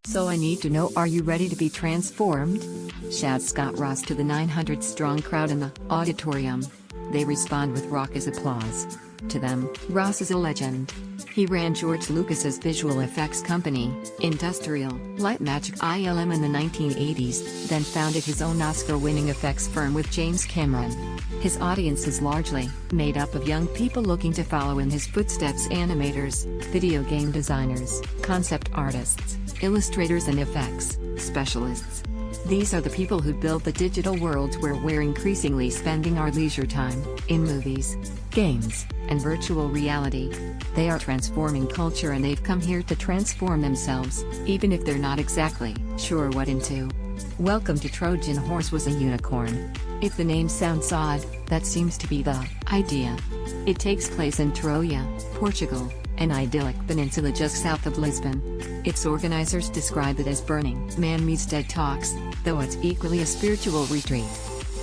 So I need to know, are you ready to be transformed? Shouts Scott Ross to the 900-strong crowd in the auditorium. They respond with raucous applause. To them, Ross is a legend. He ran George Lucas's visual effects company, Industrial Light Magic ILM, in the 1980s, then founded his own Oscar-winning effects firm with James Cameron. His audience is largely made up of young people looking to follow in his footsteps: animators, video game designers, concept artists, illustrators and effects specialists. These are the people who build the digital worlds where we're increasingly spending our leisure time, in movies, games, and virtual reality. They are transforming culture, and they've come here to transform themselves, even if they're not exactly sure what into. Welcome to Trojan Horse Was a Unicorn. If the name sounds odd, that seems to be the idea. It takes place in Troia, Portugal, an idyllic peninsula just south of Lisbon. Its organizers describe it as Burning Man meets Dead Talks, though it's equally a spiritual retreat.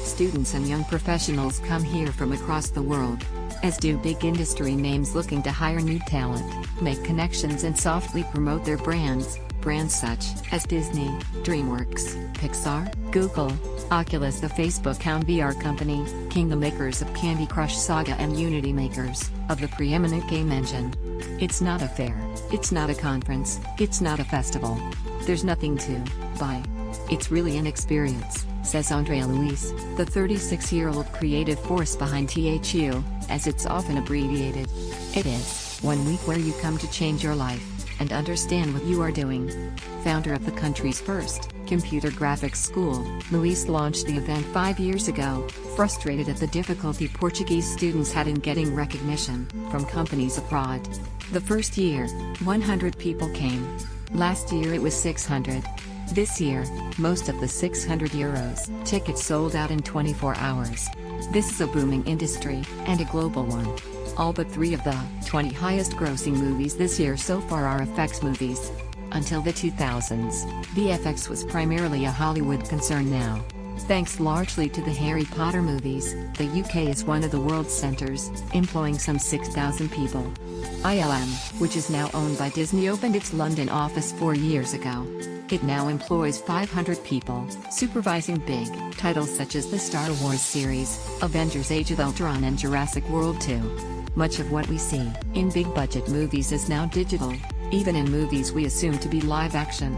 Students and young professionals come here from across the world, as do big industry names looking to hire new talent, make connections and softly promote their brands such as Disney, DreamWorks, Pixar, Google, Oculus, the Facebook and VR company, King, the makers of Candy Crush Saga, and Unity, makers of the preeminent game engine. It's not a fair, it's not a conference, it's not a festival. There's nothing to buy. It's really an experience, says Andrea Luis, the 36-year-old creative force behind THU, as it's often abbreviated. It is 1 week where you come to change your life and understand what you are doing. Founder of the country's first computer graphics school, Luis launched the event 5 years ago, frustrated at the difficulty Portuguese students had in getting recognition from companies abroad. The first year, 100 people came. Last year it was 600. This year, most of the €600 tickets sold out in 24 hours. This is a booming industry, and a global one. All but 3 of the 20 highest-grossing movies this year so far are effects movies. Until the 2000s, VFX was primarily a Hollywood concern. Now, thanks largely to the Harry Potter movies, the UK is one of the world's centers, employing some 6,000 people. ILM, which is now owned by Disney, opened its London office 4 years ago. It now employs 500 people, supervising big titles such as the Star Wars series, Avengers: Age of Ultron, and Jurassic World 2. Much of what we see in big-budget movies is now digital, even in movies we assume to be live-action.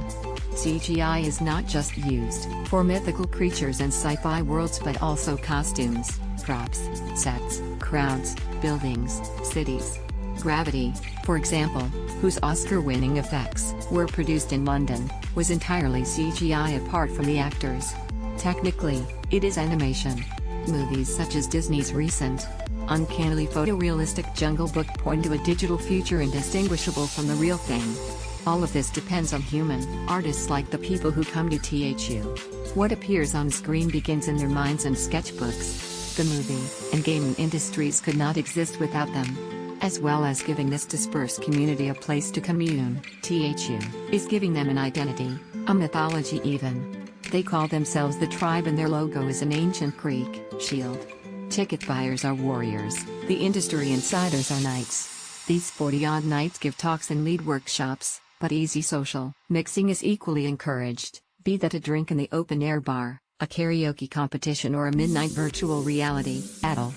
CGI is not just used for mythical creatures and sci-fi worlds, but also costumes, props, sets, crowds, buildings, cities. Gravity, for example, whose Oscar-winning effects were produced in London, was entirely CGI apart from the actors. Technically, it is animation. Movies such as Disney's recent, uncannily photorealistic Jungle Book point to a digital future indistinguishable from the real thing. All of this depends on human artists like the people who come to THU. What appears on screen begins in their minds and sketchbooks. The movie and gaming industries could not exist without them. As well as giving this dispersed community a place to commune, THU is giving them an identity, a mythology even. They call themselves the Tribe, and their logo is an ancient Greek shield. Ticket buyers are warriors, the industry insiders are knights. These 40-odd knights give talks and lead workshops, but easy social mixing is equally encouraged, be that a drink in the open-air bar, a karaoke competition, or a midnight virtual reality battle.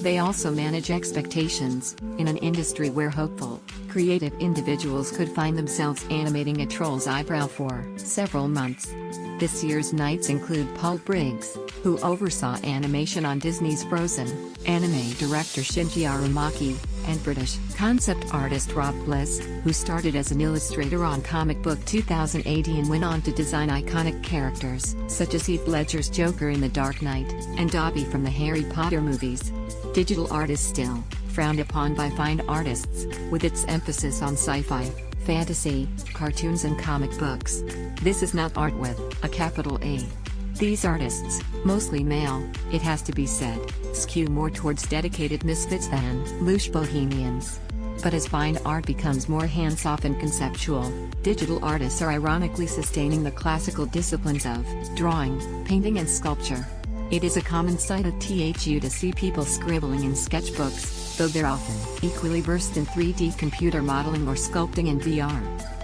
They also manage expectations, in an industry where hopeful, creative individuals could find themselves animating a troll's eyebrow for several months. This year's knights include Paul Briggs, who oversaw animation on Disney's Frozen, anime director Shinji Aramaki, and British concept artist Rob Bliss, who started as an illustrator on Comic Book 2080 and went on to design iconic characters such as Heath Ledger's Joker in The Dark Knight, and Dobby from the Harry Potter movies. Digital art is still frowned upon by fine artists, with its emphasis on sci-fi, fantasy, cartoons and comic books. This is not art with a capital A. These artists, mostly male, it has to be said, skew more towards dedicated misfits than louche bohemians. But as fine art becomes more hands-off and conceptual, digital artists are ironically sustaining the classical disciplines of drawing, painting and sculpture. It is a common sight at THU to see people scribbling in sketchbooks, though they're often equally versed in 3D computer modeling or sculpting in VR.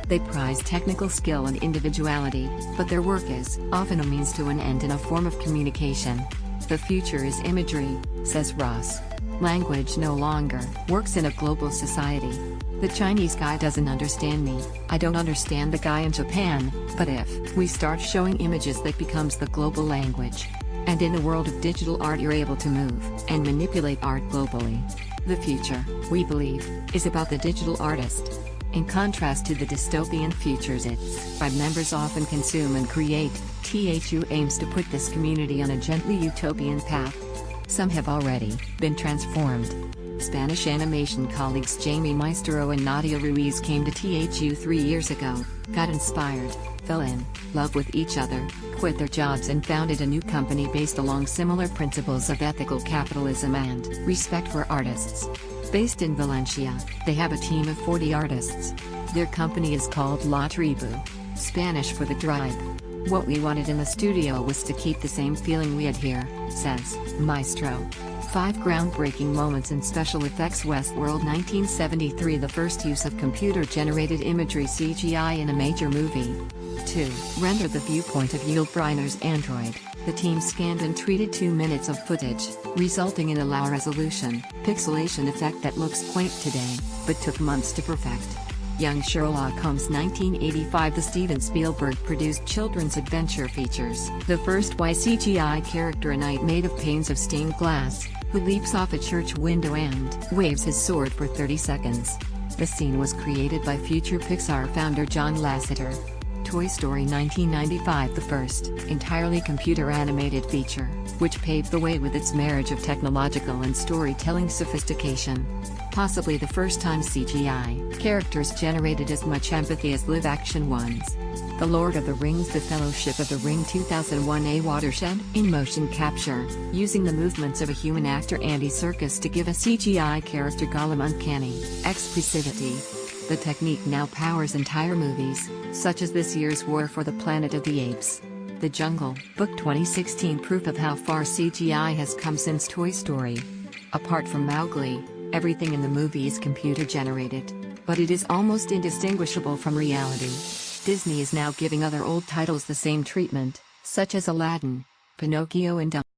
They prize technical skill and individuality, but their work is often a means to an end and a form of communication. The future is imagery, says Ross. Language no longer works in a global society. The Chinese guy doesn't understand me, I don't understand the guy in Japan, but if we start showing images, that becomes the global language. And in the world of digital art, you're able to move and manipulate art globally. The future, we believe, is about the digital artist. In contrast to the dystopian futures its tribe members often consume and create, THU aims to put this community on a gently utopian path. Some have already been transformed. Spanish animation colleagues Jamie Maestro and Nadia Ruiz came to THU 3 years ago, got inspired, fell in love with each other, quit their jobs and founded a new company based along similar principles of ethical capitalism and respect for artists. Based in Valencia, they have a team of 40 artists. Their company is called La Tribu, Spanish for the tribe. What we wanted in the studio was to keep the same feeling we had here, says Maestro. 5 groundbreaking moments in special effects. Westworld 1973, the first use of computer-generated imagery CGI in a major movie. 2. Render the viewpoint of Yul Brynner's android. The team scanned and treated 2 minutes of footage, resulting in a low-resolution, pixelation effect that looks quaint today, but took months to perfect. Young Sherlock Holmes 1985, the Steven Spielberg-produced children's adventure features the first CGI character, a knight made of panes of stained glass, who leaps off a church window and waves his sword for 30 seconds. The scene was created by future Pixar founder John Lasseter. Toy Story 1995, the first entirely computer-animated feature, which paved the way with its marriage of technological and storytelling sophistication. Possibly the first time CGI characters generated as much empathy as live-action ones. The Lord of the Rings: The Fellowship of the Ring 2001, a watershed in motion capture, using the movements of a human actor Andy Serkis to give a CGI character Gollum uncanny expressivity. The technique now powers entire movies, such as this year's War for the Planet of the Apes. The Jungle Book 2016, proof of how far CGI has come since Toy Story. Apart from Mowgli, everything in the movie is computer-generated, but it is almost indistinguishable from reality. Disney is now giving other old titles the same treatment, such as Aladdin, Pinocchio and Dumbo.